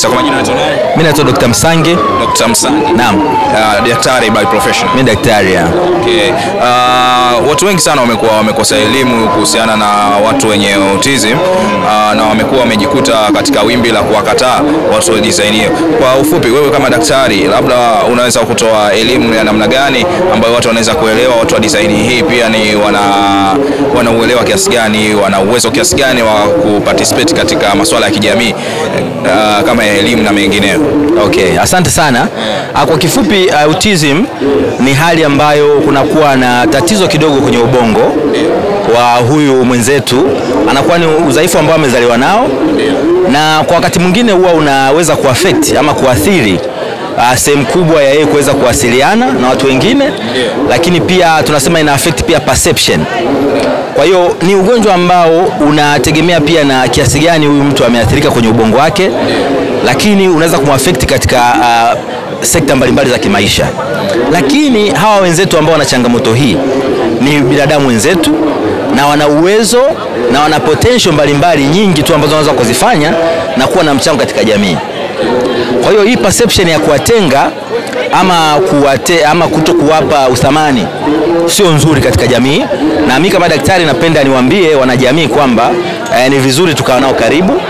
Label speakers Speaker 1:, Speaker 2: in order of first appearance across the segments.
Speaker 1: kabisa. Kwa majina unaitwa nani?
Speaker 2: Mimi naitwa Dr. Msange.
Speaker 1: Dr. Msange.
Speaker 2: Naam.
Speaker 1: Daktari by profession.
Speaker 2: Mimi daktari ya.
Speaker 1: Okay. Watu wengi sana wamekosa elimu kuhusiana na watu wenye autism na wamekuwa wamejikuta katika wimbi la kuwakataa watu wa design hiyo. Kwa ufupi, wewe kama daktari, labda unaweza kutoa elimu ya namna gani ambayo watu wanaweza kuelewa watu wa design hii pia ni wanauelewa kiasi gani, wana uwezo kiasi gani wa kuparticipate katika masuala ya kijamii kama elimu na mengineyo.
Speaker 2: Okay, asante sana. Kwa kifupi, autism ni hali ambayo kunakuwa na tatizo kidogo kwenye ubongo wa huyu mwenzetu, anakuwa ni udhaifu ambao amezaliwa nao, na kwa wakati mwingine huwa unaweza kuaffect ama kuathiri sehemu kubwa ya yeye kuweza kuwasiliana na watu wengine, lakini pia tunasema ina affect pia perception. Kwa hiyo ni ugonjwa ambao unategemea pia na kiasi gani huyu mtu ameathirika kwenye ubongo wake, lakini unaweza kumuaffect katika sekta mbalimbali za kimaisha. Lakini hawa wenzetu ambao wana changamoto hii ni binadamu wenzetu, na wana uwezo na wana potential mbalimbali nyingi tu ambazo wanaweza kuzifanya na kuwa na mchango katika jamii. Kwa hiyo hii perception ya kuwatenga ama kutokuwapa uthamani sio nzuri katika jamii, na mimi kama daktari napenda niwaambie wanajamii kwamba ni vizuri tukawa nao karibu,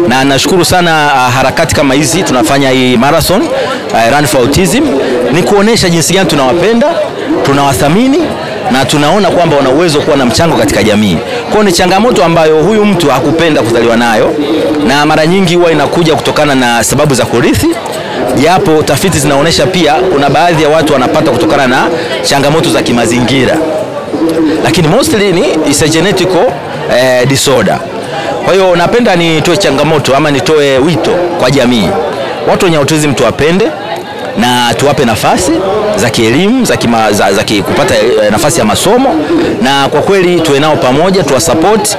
Speaker 2: na nashukuru sana harakati kama hizi tunafanya, hii marathon Run for Autism, ni kuonesha jinsi gani tunawapenda, tunawathamini na tunaona kwamba wana uwezo kuwa na mchango katika jamii. Kwa ni changamoto ambayo huyu mtu hakupenda kuzaliwa nayo, na mara nyingi huwa inakuja kutokana na sababu za kurithi, japo tafiti zinaonesha pia kuna baadhi ya watu wanapata kutokana na changamoto za kimazingira, lakini mostly is a genetic disorder. Kwa hiyo napenda nitoe changamoto ama nitoe wito kwa jamii, watu wenye autism tuwapende na tuwape nafasi za kielimu, za kupata nafasi ya masomo, na kwa kweli tuwe nao pamoja, tuwasupport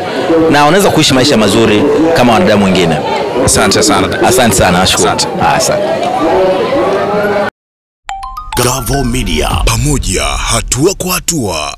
Speaker 2: na wanaweza kuishi maisha mazuri kama wanadamu wengine.
Speaker 1: Asante sana.
Speaker 2: Asante sana, nashukuru. Asante.
Speaker 3: Gavo Media, pamoja hatua kwa hatua.